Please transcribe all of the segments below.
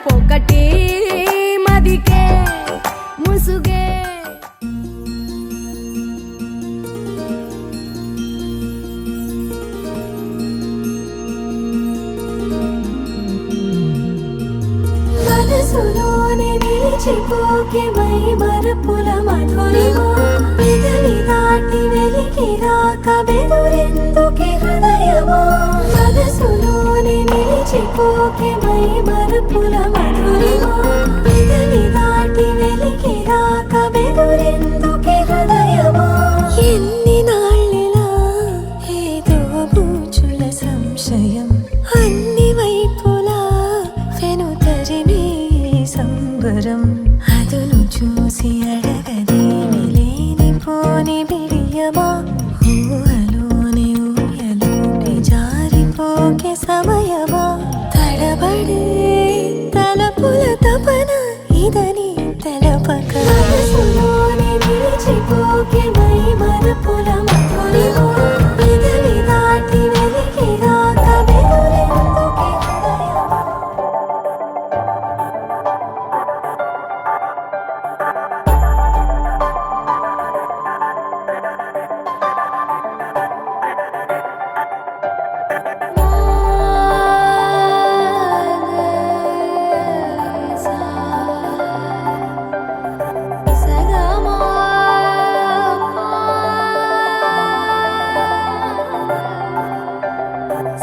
పొకటి మదికే ముసుగే మనసులోనే నిలిచిపోకే మై మరపుల మధురిమా పెదవి దాటి వెలికి రాక బెదురెందుకే హృదయమా మనసులోనే నిలిచిపోకే మై మరపుల మధురిమా పెదవి దాటి వెలికి రాక బెదురెందుకే హృదయమా ఎన్ని నాళ్ళిలా ఏదో బూచుల సంశయం అన్ని వైపులా వెనుతరిమే సంబరం అదును చూసి అడగదేమి లేనిపోని బిడియమా ఊహలోని ఊయలోకి జారిపోకే సమయమా తడబడే తలపుల తపన ఇదని తెలపక మనసులోనే నిలిచిపోకే మై మరపుల మధురిమా పెదవి దాటి వెలికి రాక బెదురెందుకే హృదయమా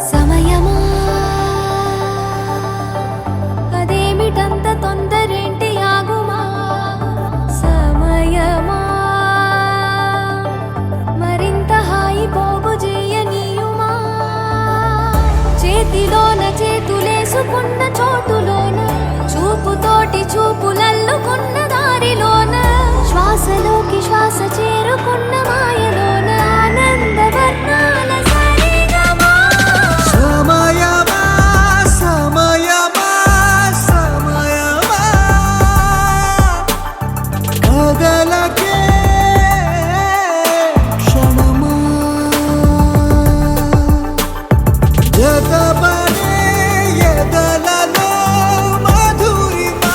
సమయమా అదేమిటంత తొందరేంటి ఆగుమా సమయమా మరింత హాయి పోగు చేయనీయుమా చేతిలోన చేతులేసుకున్న చోటులోన చూపుతోటి చూపులల్లుకున్న దారిలోన శ్వాసలోకి శ్వాస చేరుకున్న మాయలోన ఆనంద వర్ణాల సరిగమా సమయమా సమయమా సమయమా కదలకే క్షణమా జతపడే ఎదలలో మధురిమా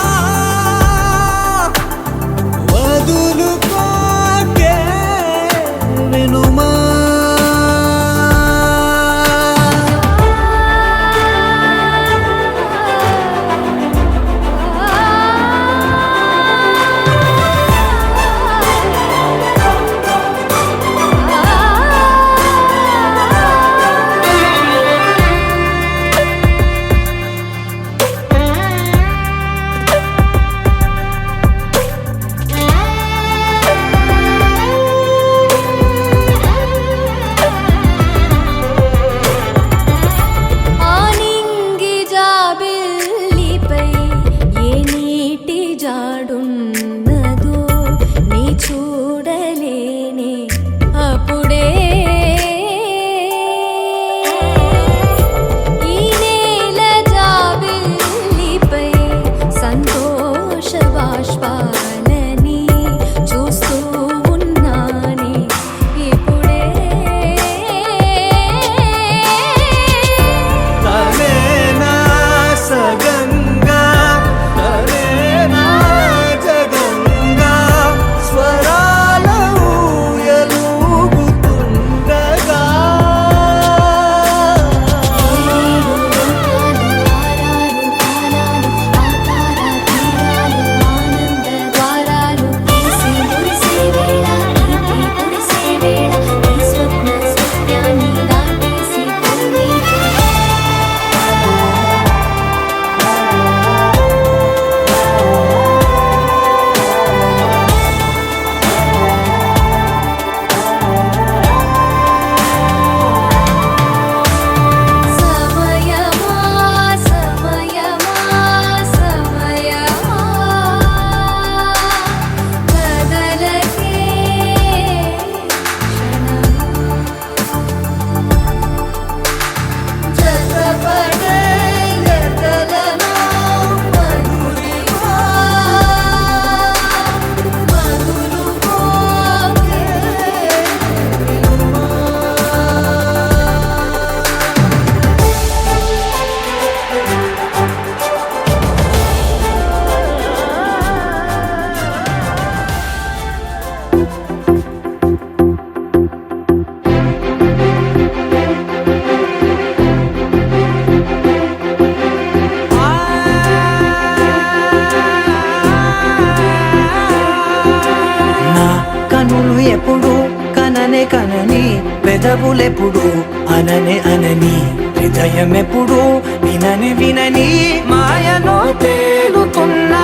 పెదవులెప్పుడు అననే అనని హృదయం ఎప్పుడు వినని వినని మాయలో తేలుతున్నా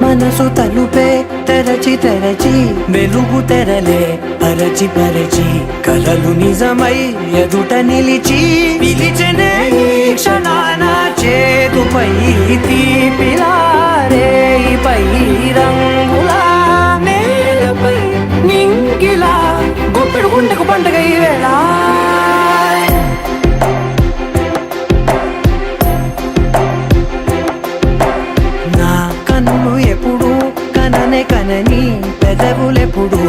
మనసు తలుపే తెరచి తెరచి వెలుగు తెరలే పరచి పరచి కలలు నిజమై ఎదుట నిలిచి పిలిచనే ఈ క్షణాన చేతుపై తీపిలారే పై రంగులా నేలపై నింగిలా గొప్పెడు గుండెకు పండగ ఈ వేళ నా కన్ను ఎప్పుడు కననే కనని పెదవులెప్పుడు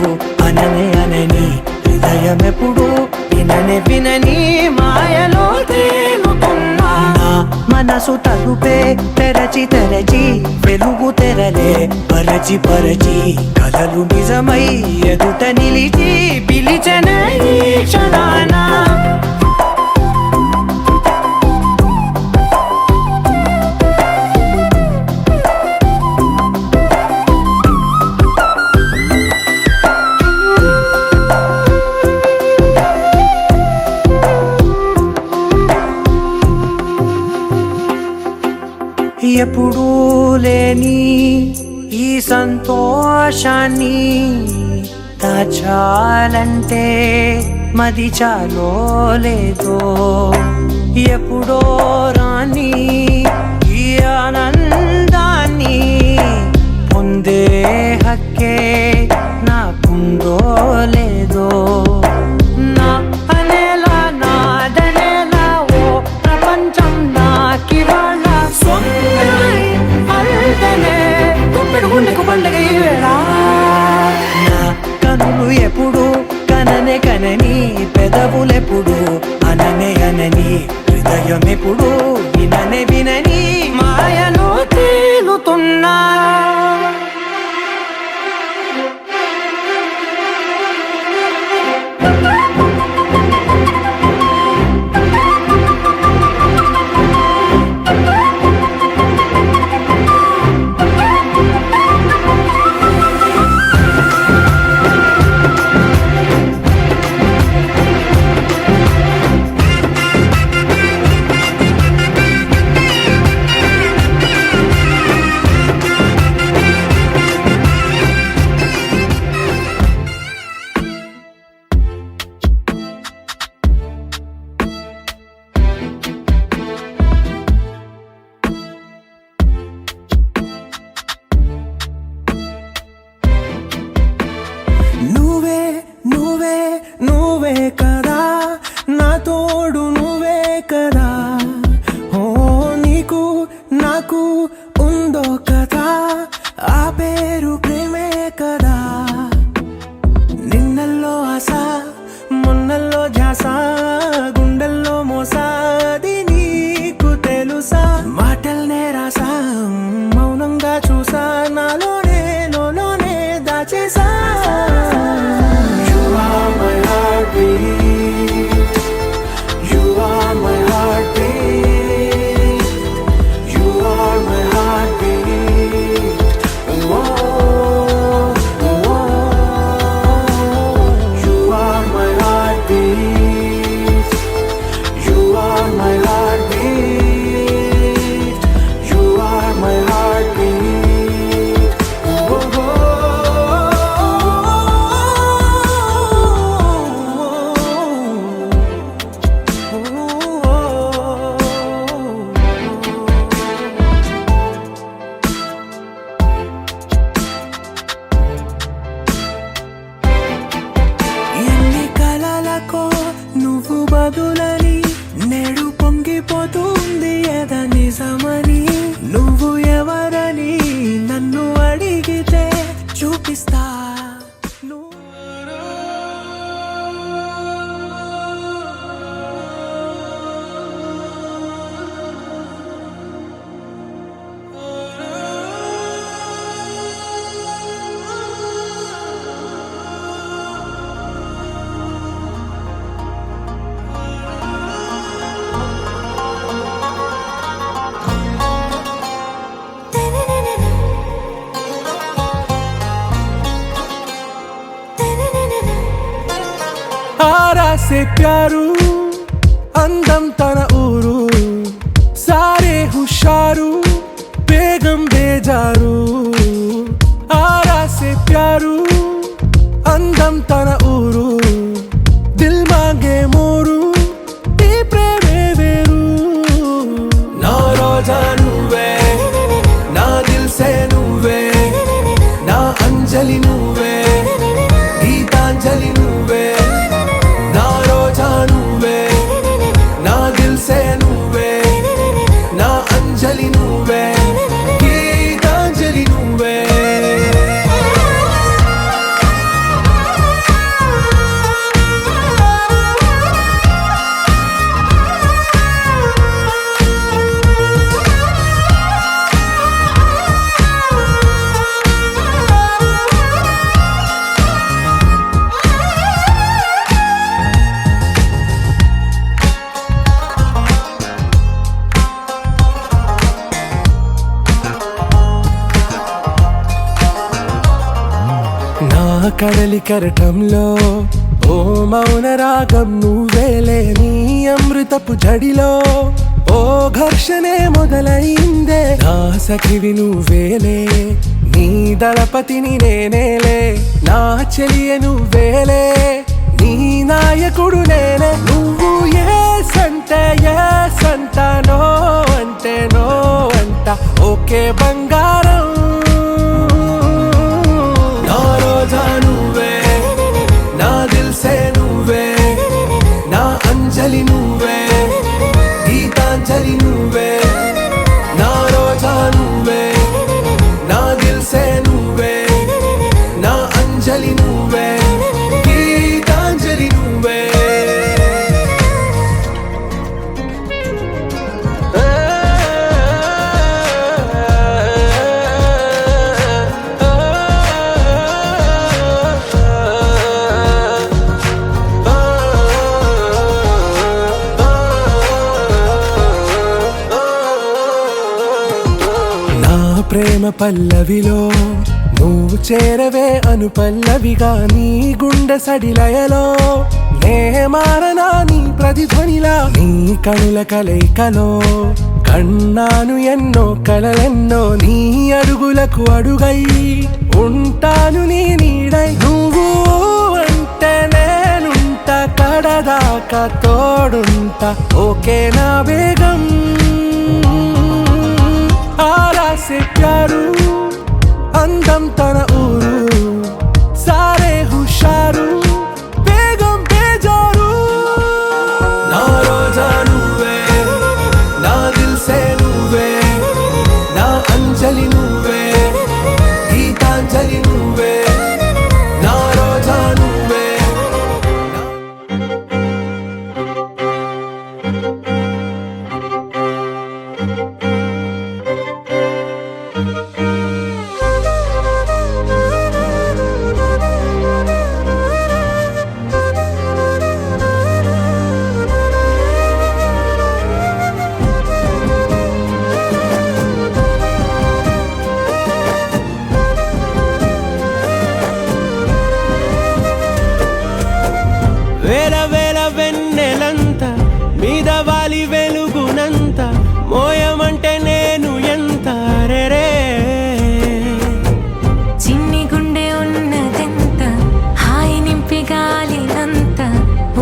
అననే అనని హృదయం ఎప్పుడు విననే వినని మాయలో తేలుతున్నా నా మనసు తలుపే తెరచి తెరచి వెలుగు తెరలే పరచి పరచి కలలు నిజమై ఎదుట నిలిచి పిలిచనే ఈ క్షణాన ఎప్పుడూ లేని ఈ సంతోషాన్ని దాచాలంటే మది చాలో లేదో ఎప్పుడో రాని ఈ ఆనందాన్ని పొందే హక్కే నాకుందో లేదో నా అనేలా నాదనేలా ఓ ప్రపంచం నాకివాళ గుండెకు పండగ ఈ వేళ నా కనులు ఎప్పుడు కననే కనని పెదవులెప్పుడు అననే అనని హృదయం ఎప్పుడు విననే వినని మాయలో తేలుతున్నా నువ్వే నువ్వే నువ్వే కదా నా తోడు నువ్వే కదా ఓ నీకు నాకు ఉందో కదా ఆ పేరు ప్రేమే కదా నిన్నల్లో ఆశ మొన్నల్లో ధ్యాస గుండెల్లో మోసాది నీకు తెలుసా మాటల్నే రాసా మౌనంగా చూసా నాలోనే లోనే దాచేసా You are my heartbeat से प्यारू అందం తన ఊరు సారే హుషారు బేగం బేజారు ఆరా సే ప్యారు అందం తన ఊరు దిల్ మాంగే మోరు ఈ ప్రేమే వేరు నా రోజా నువ్వే నా దిల్ సే నువ్వే నా అంజలి నువ్వే గీతాంజలి నువ్వే నా రోజా నువ్వే నా దిల్ సే నువ్వే నా అంజలి నువ్వే గీతాంజలి నువ్వే నా కడలి కరటంలో ఓ మౌన రాగం నువ్వేలే నీ అమృతపు జడిలో ఓ ఘర్షణే మొదలైందే నా సఖివి నువ్వేలే నీ దళపతిని నేనేలే నా చెలియ నువ్వేలే నీ నాయకుడు నేనే నువ్వు ఏ సంట నో అంటే నో అంట ఓకే బంగారం నా రోజా నువ్వే నా దిల్ సే నువ్వే నా అంజలి నువ్వే గీతాంజలి నువ్వే నా రోజా నువ్వే నా దిల్ సే నువ్వే నా అంజలి నువ్వే గీతాంజలి నువ్వే నా ప్రేమ పల్లవిలో నువ్వు చేరవే అను పల్లవిగా నీ గుండె సడిలయలో నే మారనా నీ ప్రతిధ్వనిలా నీ కనుల కలయికలో కన్నాను ఎన్నో కలలెన్నో నీ అడుగులకు అడుగై ఉంటాను నీ నీడై నువ్వు అంటే నేనుంట కడదాకా తోడుంట ఓకే నా బేగం ఆరా సే ప్యారు అందం తన ఊరు సారే హుషారు బేగం బేజారు నా రోజా నువ్వే నా దిల్ సే నువ్వే నా అంజలి నువ్వే గీతాంజలి నువ్వే నా రోజా నువ్వే వేల వేల వెన్నెలంత మీద వాలి వెలుగునంత మోయమంటే నేను ఎంత రే చిన్ని గుండె ఉన్నదెంత హాయి నింపి గాలినంత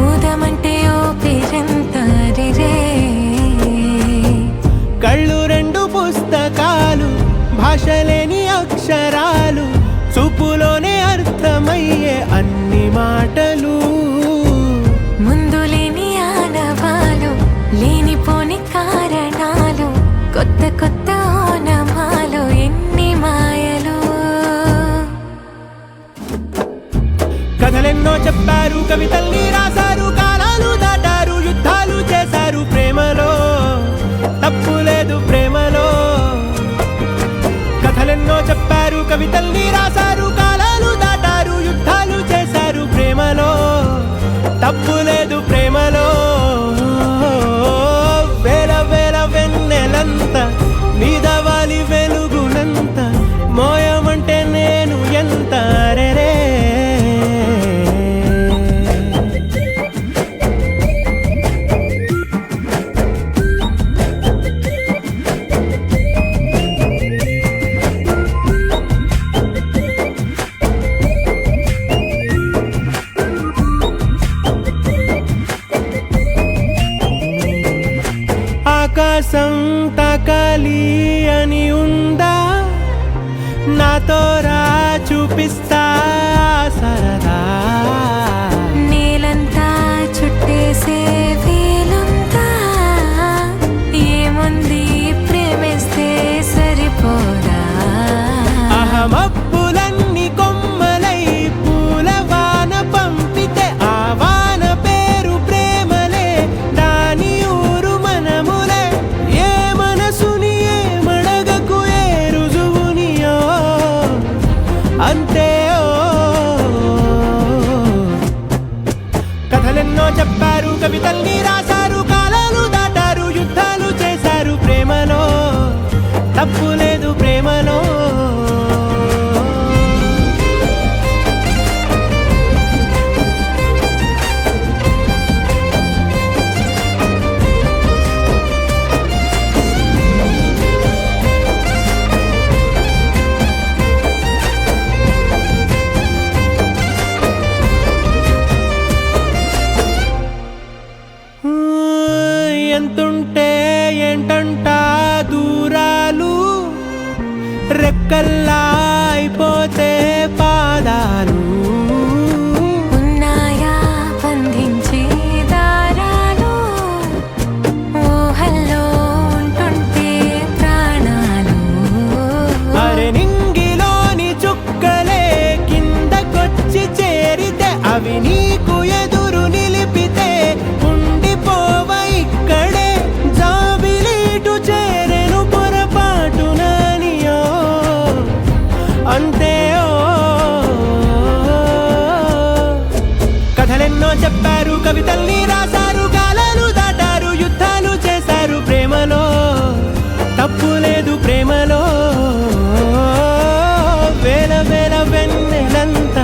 ఊదమంటే ఓ పేరెంత రే కళ్ళు రెండు పుస్తకాలు భాషలేని అక్షరాలు చూపులోనే అర్థమయ్యే అన్ని మాటలు ముందు లేని ఆనవాలు లేనిపోని కారణాలు కొత్త కొత్త ఓనమాలు ఎన్ని మాయలు కథలెన్నో చెప్పారు కవితల్ని రాశారు కాలాలు దాటారు యుద్ధాలు చేశారు ప్రేమలో తప్పు లేదు ప్రేమలో కథలెన్నో చెప్పారు కవితల్ని రాశారు కాలాలు దాటారు యుద్ధాలు చేశారు ప్రేమలో తప్పు లేదు ప్రేమలో వేల వేల వెన్నెలంత మీద వాలి వెలుగునంత మోయమంటే నేను ఎంత రే నాతో రా చూపిస్తా సరదా నేలంతా చుట్టేసే వేలంతా ఏముంది ప్రేమిస్తే సరిపోదా అహమప్పులన్నీ కొమ్మలై పూలవాన పంపితే ఆ వాన పేరు ప్రేమలే దాని ఊరు మనములే ఏ మనసుని ఏ మడగకు ఏ రుజువునియో అంతే కథలెన్నో చెప్పారు కవితల్ని రాశారు కాలాలు దాటారు యుద్ధాలు చేశారు ప్రేమలో తప్పు లేదు ప్రేమలో ఎంతుంటే ఏంటంట దూరాలు రెక్కల్లా అయిపోతే పాదాలు ఉన్నాయా బంధించే దారాలు ఊహల్లో ఉంటుంటే ప్రాణాలు అరే నింగిలోని చుక్కలే కిందకొచ్చి చేరితే అవి నీకు ఎదురు నిలిపితే ఉండిపోవ ఇక్కడే జాబిలీటు చేరెను పొరపాటుననియో అంతే కథలెన్నో చెప్పారు కవితల్ని రాశారు కాలాలు దాటారు యుద్ధాలు చేశారు ప్రేమలో తప్పు లేదు ప్రేమలో వేల వేల వెన్నెలంత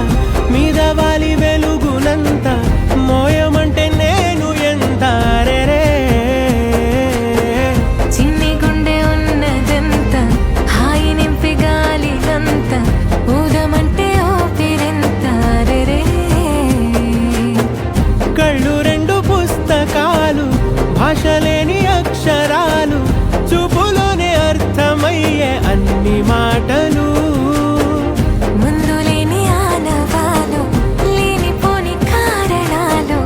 మీద వాలి వెలుగునంత మోయమంటే నేను ఎంత రే చిన్ని గుండె ఉన్నదంత హాయి నింపి గాలినంత ఊదమంటే ఓపిరెంత రే కళ్ళు రెండు పుస్తకాలు భాష లేని అక్షరాలు చూపులోనే అర్థమయ్యే అన్ని మాటలు ముందు లేని ఆనవాలు లేనిపోని కారణాలు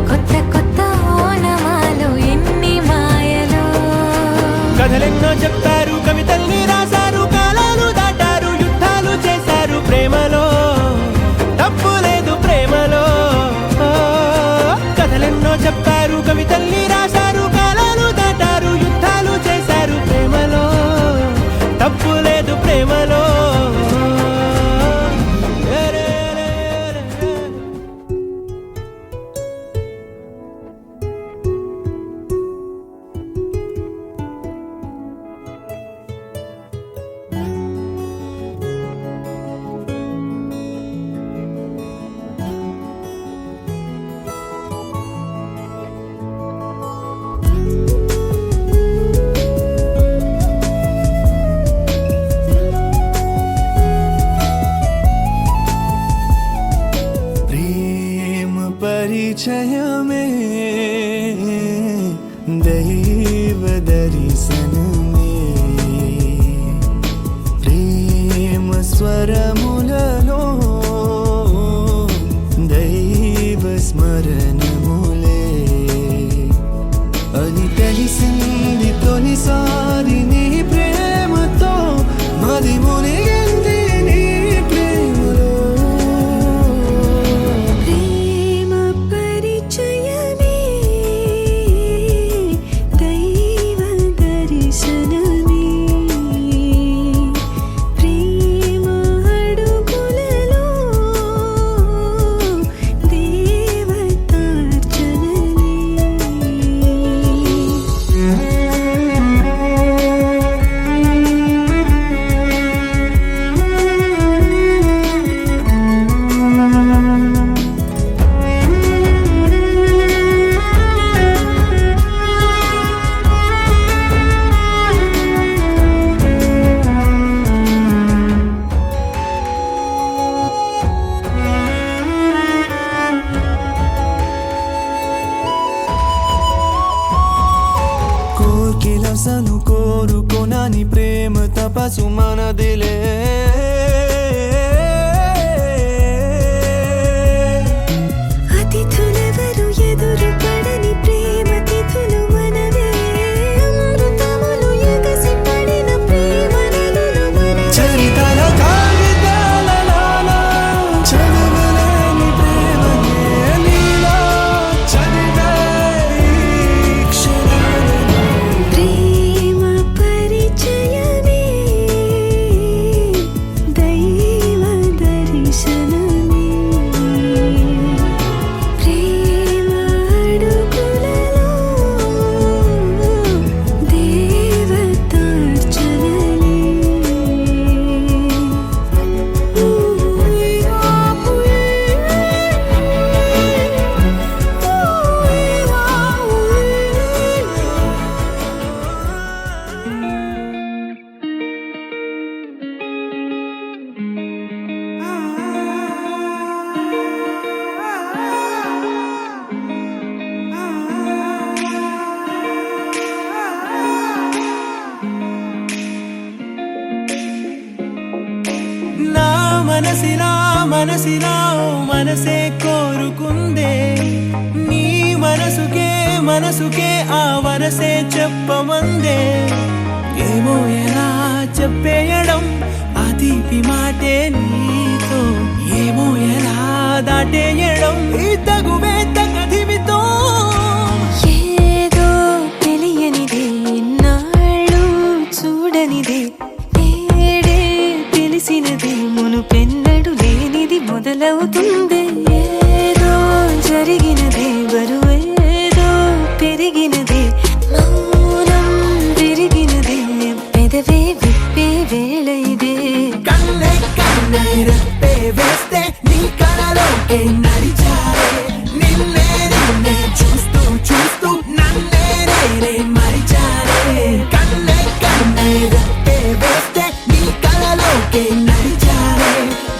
కొత్త కొత్త ఓనమాలు ఎన్ని మాయలు కథలెన్నో చెప్పారు కవితల్ని రాశారు కాలాలు దాటారు యుద్ధాలు చేశారు ప్రేమలో తప్పు లేదు ప్రేమలో కథలెన్నో చెప్పారు కవితల్ని రాశారు కాలాలు దాటారు యుద్ధాలు చేశారు ప్రేమలో తప్పు లేదు ప్రేమలో ప్రేమ పరిచయమే దైవ దర్శనమే ప్రేమ స్వరములలో దైవ స్మరణములే అని తెలిసింది తొలిసారి నీ ప్రేమతో మది మునిగింది నీ ప్రేమలో ప్రేమ పరిచయమే దైవ దర్శనమే ప్రేమ అడుగులలో కోరుకోనని ప్రేమ తపసు మనదిలే మనసిలా మనసిలా ఓ మనసే కోరుకుందే నీ మనసుకే ఆ వరసే చెప్పమందే ఏమో ఎలా చెప్పేయడం ఆ తీపి మాటే నీతో ఏమో ఎలా దాటేయడం ఈ తగువే తగదిమితో ఏదో తెలియనిదే నాళ్ళు చూడనిదే నేడే తెలిసినదే మునుపెన్నడు లేనిది మొదలవుతుంది ఏదో జరిగినదే బరువేదో పెరిగినదే మౌనం విరిగినదే పెదవే విప్పే వేళ ఇదే కన్నే కన్నే రెప్పే వేస్తే నీ కలలోకే నడిచారే నిన్నే నిన్నే చూస్తూ చూస్తూ నన్నే నేనే మరిచారే కన్నే కన్నే రెప్పే వేస్తే నీ కలలోకే నడిచారే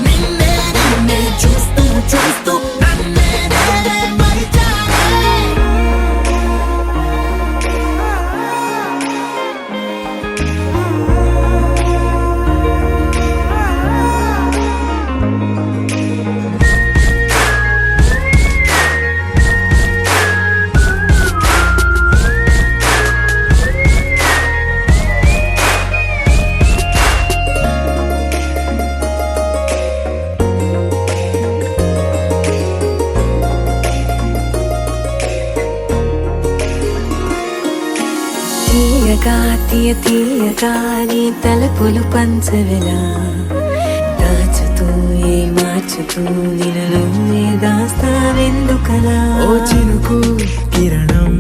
నిన్నే నిన్నే చూస్తూ చూస్తూ నన్నే నేనే మరిచారే తీయగా తీయగా నీ తలపులు పంచవెలా దాచుతూ ఏ మార్చుతూ నిన్ను నువ్వే దాస్తావెందుకలా ఓ చినుకు కిరణం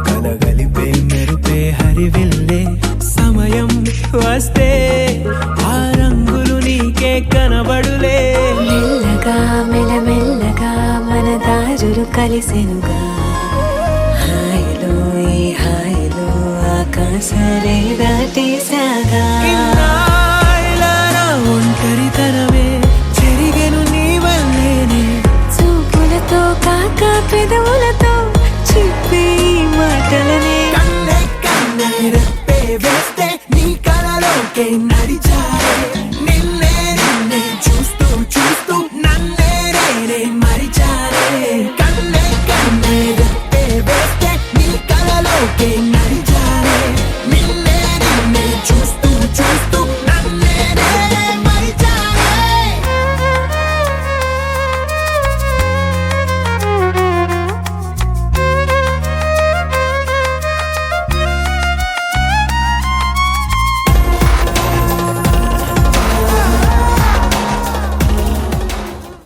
కలగలిపే మెరుపే హరివిల్లే సమయం వస్తే ఆ రంగులు నీకే కనబడులే మెల్లగా మెల్లమెల్లగా మన దారులు కలిసెనుగా హాయిలో ఈ హాయిలో ఆకాశాలే దాటేసాగా ఇన్నాళ్ళ నా ఒంటరితనమే చెరిగెను నీ వల్లేనే చూపులతో కాక పెదవులతో చెప్పే ఈ మాటలనే కన్నే కన్నే రెప్పే వేస్తే నీ కలలోకే